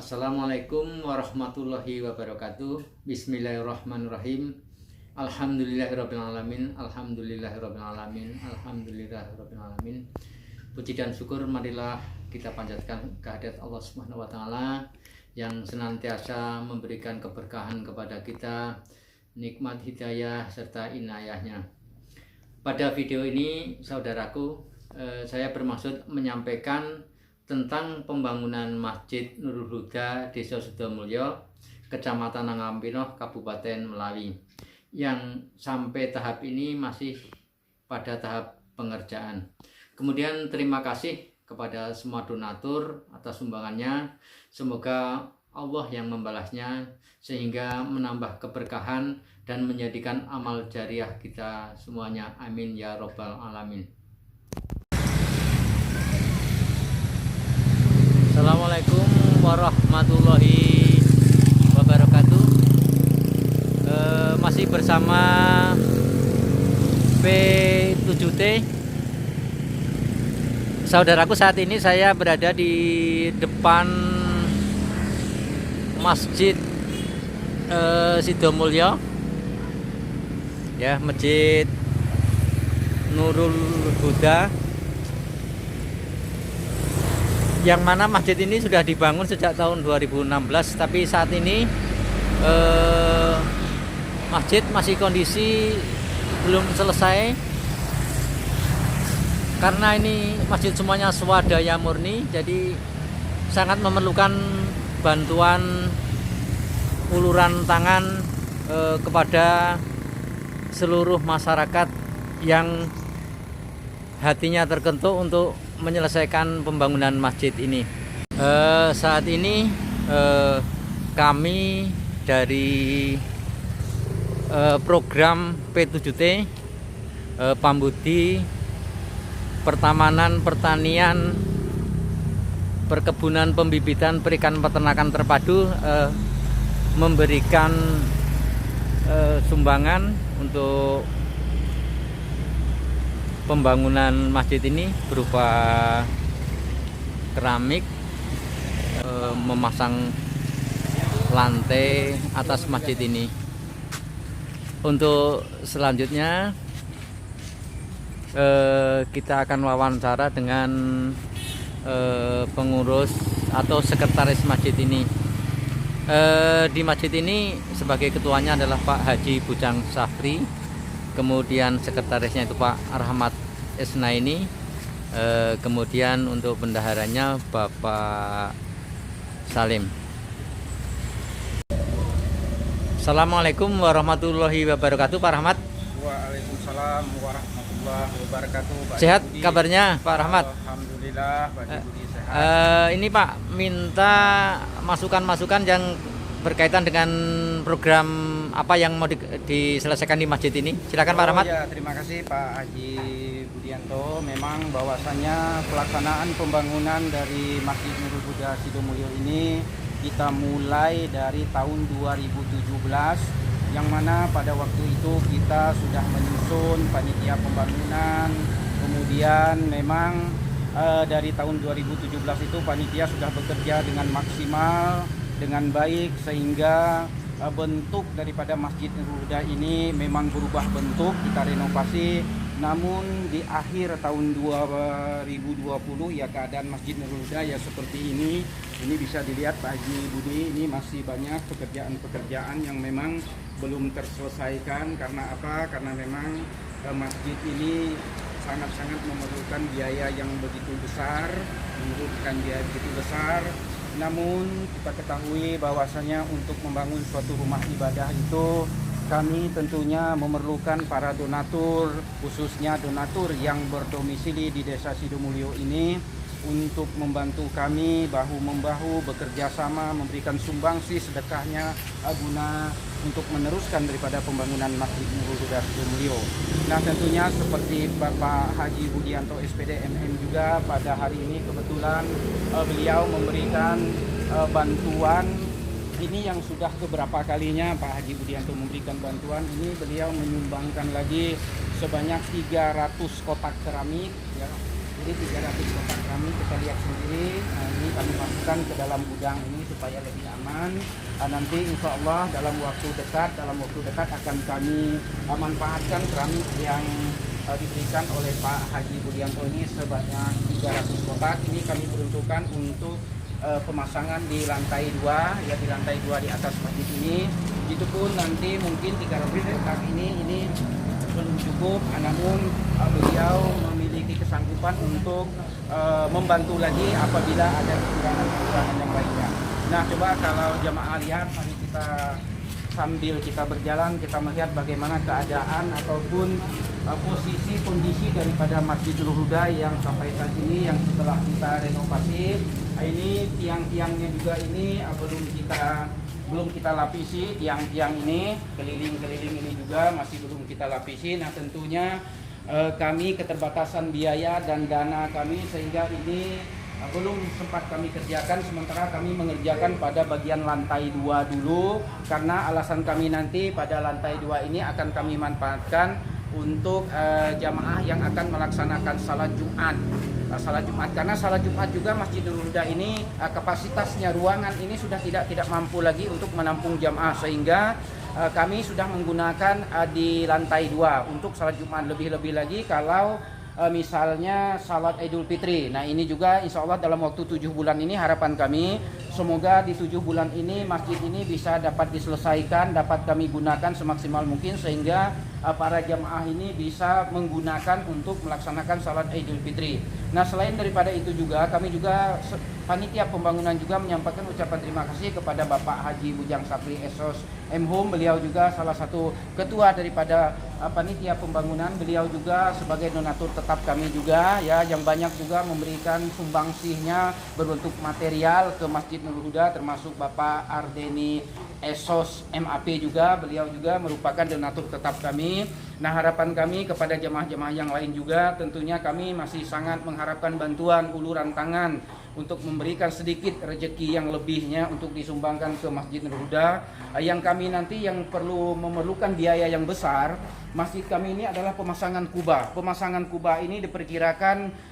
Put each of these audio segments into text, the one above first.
Assalamualaikum warahmatullahi wabarakatuh. Bismillahirrahmanirrahim. Alhamdulillahirrabbilalamin. Alhamdulillahirrabbilalamin. Alhamdulillahirrabbilalamin. Puji dan syukur marilah kita panjatkan kehadirat Allah Subhanahu wa taala yang senantiasa memberikan keberkahan kepada kita, nikmat hidayah serta inayahnya. Pada video ini saudaraku, saya bermaksud menyampaikan tentang pembangunan Masjid Nurul Huda Desa Sidomulyo, Kecamatan Nangampino, Kabupaten Melawi, yang sampai tahap ini masih pada tahap pengerjaan. Kemudian terima kasih kepada semua donatur atas sumbangannya. Semoga Allah yang membalasnya sehingga menambah keberkahan dan menjadikan amal jariah kita semuanya. Amin ya robbal alamin. Assalamualaikum warahmatullahi wabarakatuh. Masih bersama P7T. Saudaraku, saat ini saya berada di depan Masjid Sidomulyo, ya, Masjid Nurul Huda, yang mana masjid ini sudah dibangun sejak tahun 2016, tapi saat ini masjid masih kondisi belum selesai karena ini masjid semuanya swadaya murni, jadi sangat memerlukan bantuan uluran tangan kepada seluruh masyarakat yang hatinya terkentuk untuk menyelesaikan pembangunan masjid ini. Saat ini kami dari program P7T, Pambudi, Pertamanan, Pertanian, Perkebunan, Pembibitan, Perikan, Peternakan Terpadu memberikan sumbangan untuk pembangunan masjid ini berupa keramik, memasang lantai atas masjid ini. Untuk selanjutnya kita akan wawancara dengan pengurus atau sekretaris masjid ini. Di masjid ini sebagai ketuanya adalah Pak Haji Bujang Safri, kemudian sekretarisnya itu Pak Rahmat Esnaini, kemudian untuk bendaharanya Bapak Salim. Assalamualaikum warahmatullahi wabarakatuh, Pak Rahmat. Waalaikumsalam warahmatullahi wabarakatuh. Sehat kabarnya, Pak Rahmat? Alhamdulillah, Pak Budi sehat. Ini Pak minta masukan-masukan yang berkaitan dengan program apa yang mau diselesaikan di masjid ini. Silakan Pak Rahmat. Ya, terima kasih Pak Haji Budianto. Memang bahwasannya pelaksanaan pembangunan dari Masjid Nurul Huda Sidomulyo ini kita mulai dari tahun 2017, yang mana pada waktu itu kita sudah menyusun panitia pembangunan. Kemudian memang dari tahun 2017 itu panitia sudah bekerja dengan maksimal, dengan baik, sehingga bentuk daripada Masjid Nurul Huda ini memang berubah bentuk, kita renovasi. Namun di akhir tahun 2020 ya keadaan Masjid Nurul Huda ya seperti ini. Ini bisa dilihat Pak Haji Budi, ini masih banyak pekerjaan-pekerjaan yang memang belum terselesaikan. Karena apa? Karena memang masjid ini sangat-sangat memerlukan biaya yang begitu besar, Namun kita ketahui bahwasanya untuk membangun suatu rumah ibadah itu kami tentunya memerlukan para donatur, khususnya donatur yang berdomisili di Desa Sidomulyo ini, untuk membantu kami bahu-membahu bekerja sama, memberikan sumbangsi sedekahnya guna untuk meneruskan daripada pembangunan Masjid Nurul Huda Sidomulyo. Nah, tentunya seperti Bapak Haji Budianto SPD MM juga pada hari ini kebetulan beliau memberikan bantuan. Ini yang sudah beberapa kalinya Pak Haji Budianto memberikan bantuan. Ini beliau menyumbangkan lagi sebanyak 300 kotak keramik, ya, Jadi 300 kotak keramik kita lihat sendiri. Nah, ini kami masukkan ke dalam gudang ini supaya lebih aman. Nanti insya Allah dalam waktu dekat akan kami manfaatkan keramik yang diberikan oleh Pak Haji Budianto ini sebanyak 300 kotak. Ini kami peruntukkan untuk pemasangan di lantai 2, ya di lantai 2 di atas masjid ini. Begitupun nanti mungkin 300 kotak ini belum cukup, namun beliau memiliki kesanggupan untuk membantu lagi apabila ada kekurangan yang lainnya. Nah, coba kalau jamaah lihat, mari kita sambil kita berjalan kita melihat bagaimana keadaan ataupun kondisi daripada Masjidul Huda yang sampai saat ini yang setelah kita renovasi. Ini tiang-tiangnya juga ini belum kita lapisi, tiang-tiang ini keliling-keliling ini juga masih belum kita lapisi. Nah, tentunya kami keterbatasan biaya dan dana kami sehingga ini belum sempat kami kerjakan, sementara kami mengerjakan pada bagian lantai 2 dulu karena alasan kami nanti pada lantai 2 ini akan kami manfaatkan untuk jamaah yang akan melaksanakan salat Jumat. Karena salat Jumat juga Masjidul Huda ini kapasitasnya ruangan ini sudah tidak mampu lagi untuk menampung jamaah, sehingga kami sudah menggunakan di lantai 2 untuk salat Jumat. Lebih-lebih lagi kalau misalnya salat Idul Fitri. Nah, ini juga insya Allah dalam waktu 7 bulan ini harapan kami semoga di 7 bulan ini masjid ini bisa dapat diselesaikan, dapat kami gunakan semaksimal mungkin sehingga para jamaah ini bisa menggunakan untuk melaksanakan salat Idul Fitri. Nah, selain daripada itu juga kami juga panitia pembangunan juga menyampaikan ucapan terima kasih kepada Bapak Haji Bujang Sapri Esos M.Hum. Beliau juga salah satu ketua daripada panitia pembangunan. Beliau juga sebagai donatur tetap kami juga ya, yang banyak juga memberikan sumbangsihnya berbentuk material ke Masjid Nurul Huda, termasuk Bapak Ardeni Esos MAP juga. Beliau juga merupakan donatur tetap kami. Nah, harapan kami kepada jemaah-jemaah yang lain juga tentunya kami masih sangat mengharapkan bantuan uluran tangan untuk memberikan sedikit rezeki yang lebihnya untuk disumbangkan ke Masjid Nurul Huda. Yang kami nanti yang perlu memerlukan biaya yang besar, masjid kami ini adalah pemasangan kubah. Pemasangan kubah ini diperkirakan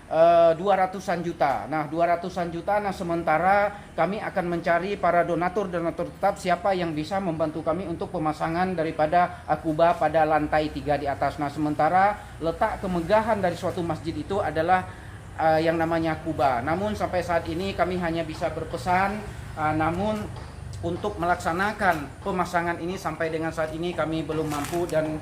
200-an juta. Nah, 200-an juta. Nah, sementara kami akan mencari para donatur tetap siapa yang bisa membantu kami untuk pemasangan daripada kubah pada lantai 3 di atas. Nah, sementara letak kemegahan dari suatu masjid itu adalah yang namanya kubah. Namun sampai saat ini kami hanya bisa berpesan, namun untuk melaksanakan pemasangan ini sampai dengan saat ini kami belum mampu dan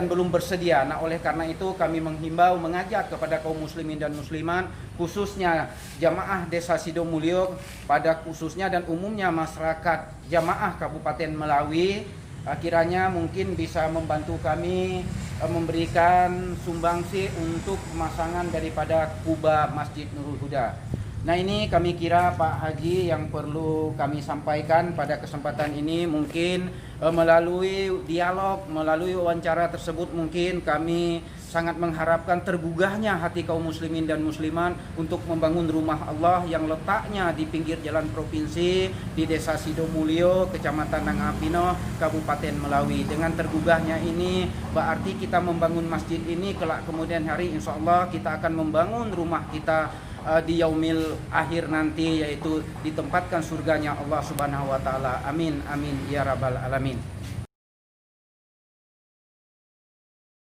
belum bersedia. Nah, oleh karena itu kami mengajak kepada kaum muslimin dan muslimat, khususnya jamaah Desa Sidomulyo pada khususnya dan umumnya masyarakat jamaah Kabupaten Melawi, kiranya mungkin bisa membantu kami memberikan sumbangsi untuk pemasangan daripada kubah Masjid Nurul Huda. Nah, ini kami kira Pak Haji yang perlu kami sampaikan pada kesempatan ini, mungkin melalui dialog, melalui wawancara tersebut mungkin kami sangat mengharapkan tergugahnya hati kaum muslimin dan muslimat untuk membangun rumah Allah yang letaknya di pinggir jalan provinsi di Desa Sidomulyo, Kecamatan Nangapino, Kabupaten Melawi. Dengan tergugahnya ini berarti kita membangun masjid ini, kelak kemudian hari insya Allah kita akan membangun rumah kita di yaumil akhir nanti, yaitu ditempatkan surganya Allah Subhanahu wa taala. Amin amin ya rabbal alamin.